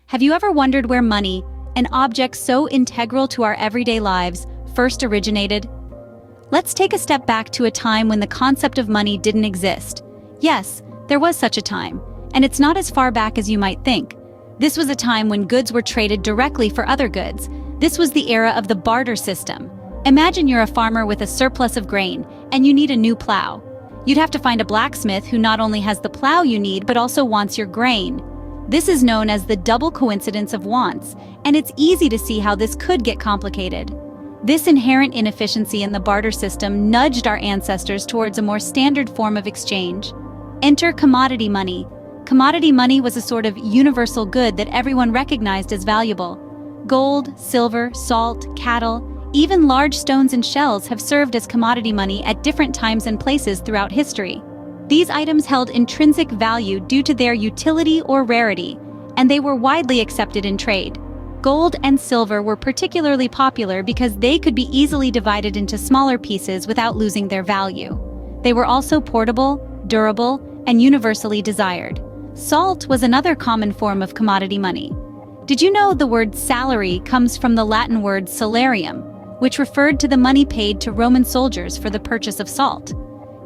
Have you ever wondered where money, an object so integral to our everyday lives, first originated? Let's take a step back to a time when the concept of money didn't exist. Yes, there was such a time, and it's not as far back as you might think. This was a time when goods were traded directly for other goods. This was the era of the barter system. Imagine you're a farmer with a surplus of grain, and you need a new plow. You'd have to find a blacksmith who not only has the plow you need, but also wants your grain. This is known as the double coincidence of wants, and it's easy to see how this could get complicated. This inherent inefficiency in the barter system nudged our ancestors towards a more standard form of exchange. Enter commodity money. Commodity money was a sort of universal good that everyone recognized as valuable. Gold, silver, salt, cattle, even large stones and shells have served as commodity money at different times and places throughout history. These items held intrinsic value due to their utility or rarity, and they were widely accepted in trade. Gold and silver were particularly popular because they could be easily divided into smaller pieces without losing their value. They were also portable, durable, and universally desired. Salt was another common form of commodity money. Did you know the word salary comes from the Latin word salarium, which referred to the money paid to Roman soldiers for the purchase of salt?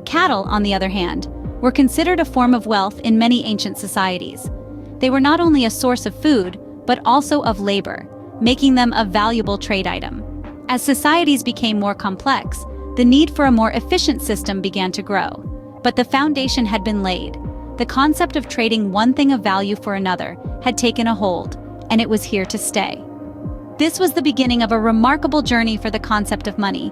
Cattle, on the other hand, were considered a form of wealth in many ancient societies. They were not only a source of food, but also of labor, making them a valuable trade item. As societies became more complex, the need for a more efficient system began to grow. But the foundation had been laid. The concept of trading one thing of value for another had taken a hold, and it was here to stay. This was the beginning of a remarkable journey for the concept of money.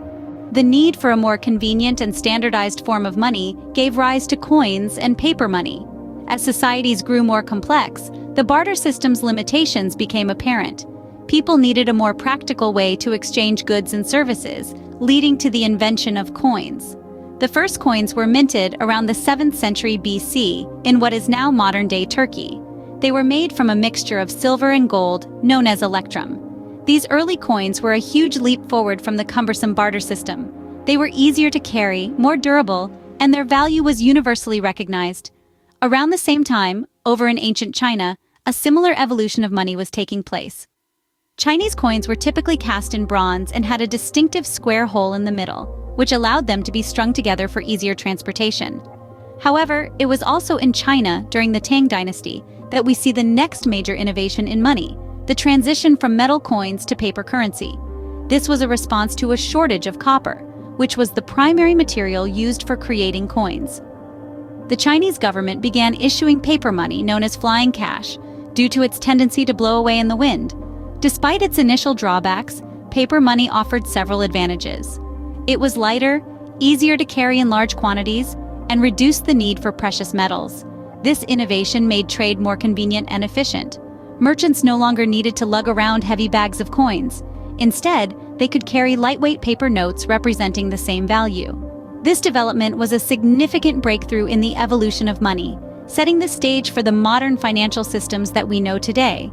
The need for a more convenient and standardized form of money gave rise to coins and paper money. As societies grew more complex, the barter system's limitations became apparent. People needed a more practical way to exchange goods and services, leading to the invention of coins. The first coins were minted around the 7th century BC in what is now modern-day Turkey. They were made from a mixture of silver and gold, known as electrum. These early coins were a huge leap forward from the cumbersome barter system. They were easier to carry, more durable, and their value was universally recognized. Around the same time, over in ancient China, a similar evolution of money was taking place. Chinese coins were typically cast in bronze and had a distinctive square hole in the middle, which allowed them to be strung together for easier transportation. However, it was also in China during the Tang Dynasty that we see the next major innovation in money, the transition from metal coins to paper currency. This was a response to a shortage of copper, which was the primary material used for creating coins. The Chinese government began issuing paper money known as flying cash due to its tendency to blow away in the wind. Despite its initial drawbacks, paper money offered several advantages. It was lighter, easier to carry in large quantities, and reduced the need for precious metals. This innovation made trade more convenient and efficient. Merchants no longer needed to lug around heavy bags of coins. Instead, they could carry lightweight paper notes representing the same value. This development was a significant breakthrough in the evolution of money, setting the stage for the modern financial systems that we know today.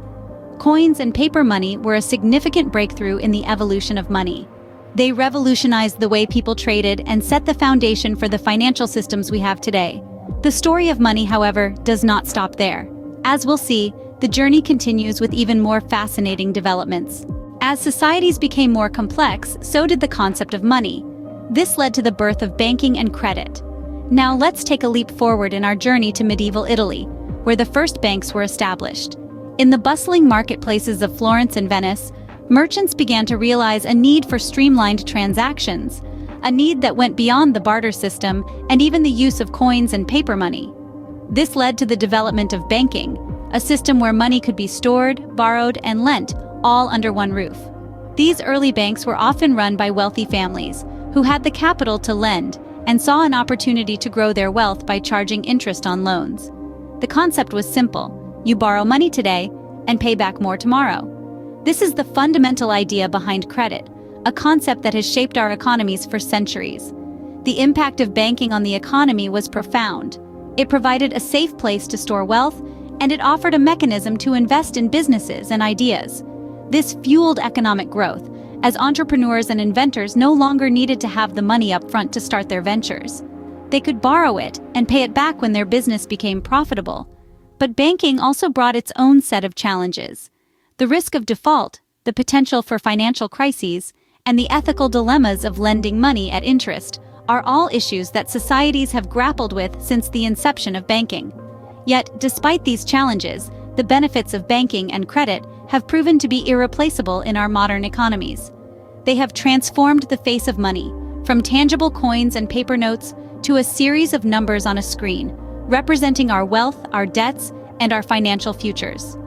Coins and paper money were a significant breakthrough in the evolution of money. They revolutionized the way people traded and set the foundation for the financial systems we have today. The story of money, however, does not stop there. As we'll see, the journey continues with even more fascinating developments. As societies became more complex, so did the concept of money. This led to the birth of banking and credit. Now let's take a leap forward in our journey to medieval Italy, where the first banks were established. In the bustling marketplaces of Florence and Venice, merchants began to realize a need for streamlined transactions, a need that went beyond the barter system and even the use of coins and paper money. This led to the development of banking, a system where money could be stored, borrowed, and lent, all under one roof. These early banks were often run by wealthy families who had the capital to lend and saw an opportunity to grow their wealth by charging interest on loans. The concept was simple: you borrow money today and pay back more tomorrow. This is the fundamental idea behind credit, a concept that has shaped our economies for centuries. The impact of banking on the economy was profound. It provided a safe place to store wealth, and it offered a mechanism to invest in businesses and ideas. This fueled economic growth, as entrepreneurs and inventors no longer needed to have the money up front to start their ventures. They could borrow it and pay it back when their business became profitable. But banking also brought its own set of challenges. The risk of default, the potential for financial crises, and the ethical dilemmas of lending money at interest are all issues that societies have grappled with since the inception of banking. Yet, despite these challenges, the benefits of banking and credit have proven to be irreplaceable in our modern economies. They have transformed the face of money, from tangible coins and paper notes to a series of numbers on a screen, representing our wealth, our debts, and our financial futures.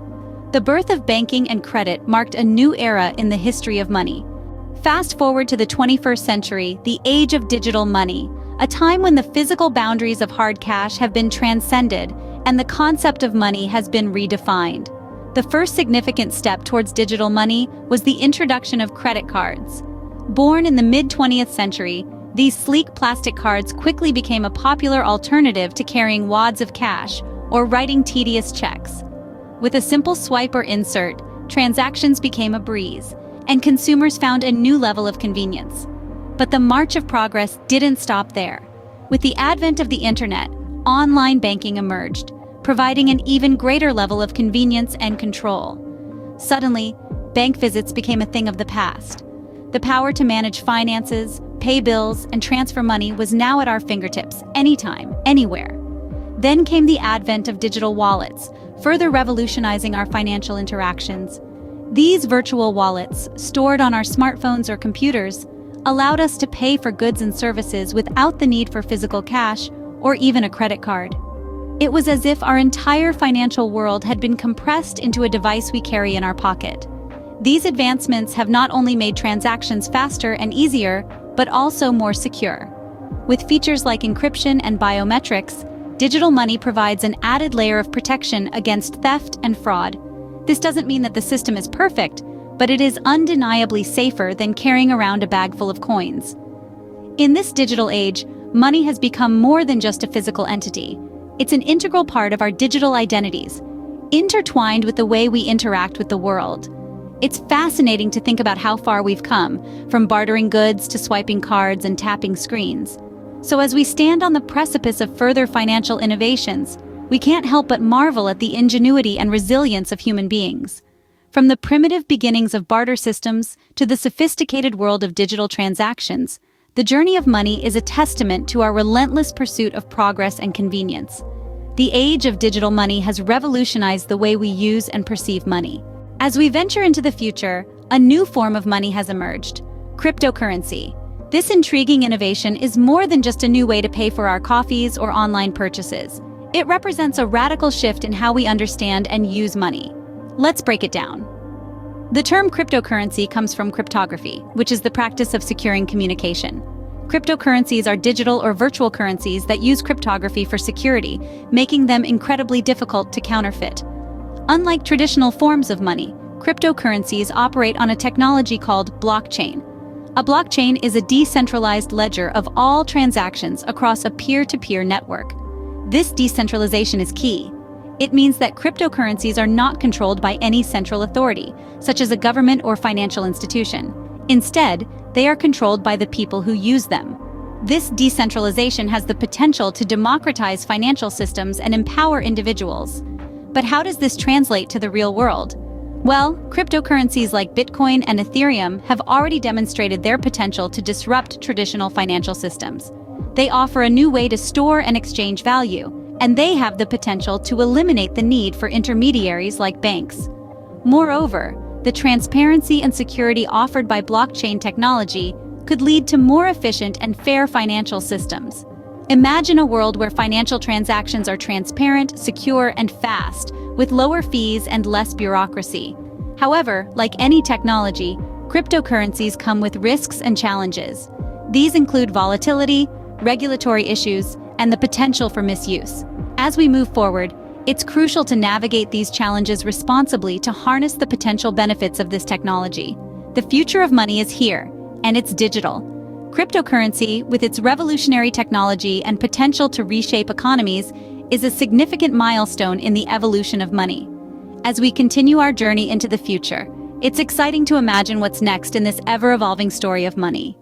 The birth of banking and credit marked a new era in the history of money. Fast forward to the 21st century, the age of digital money, a time when the physical boundaries of hard cash have been transcended and the concept of money has been redefined. The first significant step towards digital money was the introduction of credit cards. Born in the mid-20th century, these sleek plastic cards quickly became a popular alternative to carrying wads of cash or writing tedious checks. With a simple swipe or insert, transactions became a breeze, and consumers found a new level of convenience. But the march of progress didn't stop there. With the advent of the internet, online banking emerged, providing an even greater level of convenience and control. Suddenly, bank visits became a thing of the past. The power to manage finances, pay bills, and transfer money was now at our fingertips, anytime, anywhere. Then came the advent of digital wallets, further revolutionizing our financial interactions. These virtual wallets, stored on our smartphones or computers, allowed us to pay for goods and services without the need for physical cash or even a credit card. It was as if our entire financial world had been compressed into a device we carry in our pocket. These advancements have not only made transactions faster and easier, but also more secure. With features like encryption and biometrics, digital money provides an added layer of protection against theft and fraud. This doesn't mean that the system is perfect, but it is undeniably safer than carrying around a bag full of coins. In this digital age, money has become more than just a physical entity. It's an integral part of our digital identities, intertwined with the way we interact with the world. It's fascinating to think about how far we've come, from bartering goods to swiping cards and tapping screens. So as we stand on the precipice of further financial innovations, we can't help but marvel at the ingenuity and resilience of human beings. From the primitive beginnings of barter systems to the sophisticated world of digital transactions, the journey of money is a testament to our relentless pursuit of progress and convenience. The age of digital money has revolutionized the way we use and perceive money. As we venture into the future, a new form of money has emerged: cryptocurrency. This intriguing innovation is more than just a new way to pay for our coffees or online purchases. It represents a radical shift in how we understand and use money. Let's break it down. The term cryptocurrency comes from cryptography, which is the practice of securing communication. Cryptocurrencies are digital or virtual currencies that use cryptography for security, making them incredibly difficult to counterfeit. Unlike traditional forms of money, cryptocurrencies operate on a technology called blockchain. A blockchain is a decentralized ledger of all transactions across a peer-to-peer network. This decentralization is key. It means that cryptocurrencies are not controlled by any central authority, such as a government or financial institution. Instead, they are controlled by the people who use them. This decentralization has the potential to democratize financial systems and empower individuals. But how does this translate to the real world? Well, cryptocurrencies like Bitcoin and Ethereum have already demonstrated their potential to disrupt traditional financial systems. They offer a new way to store and exchange value, and they have the potential to eliminate the need for intermediaries like banks. Moreover, the transparency and security offered by blockchain technology could lead to more efficient and fair financial systems. Imagine a world where financial transactions are transparent, secure, and fast, with lower fees and less bureaucracy. However, like any technology, cryptocurrencies come with risks and challenges. These include volatility, regulatory issues, and the potential for misuse. As we move forward, it's crucial to navigate these challenges responsibly to harness the potential benefits of this technology. The future of money is here, and it's digital. Cryptocurrency, with its revolutionary technology and potential to reshape economies, is a significant milestone in the evolution of money. As we continue our journey into the future, it's exciting to imagine what's next in this ever-evolving story of money.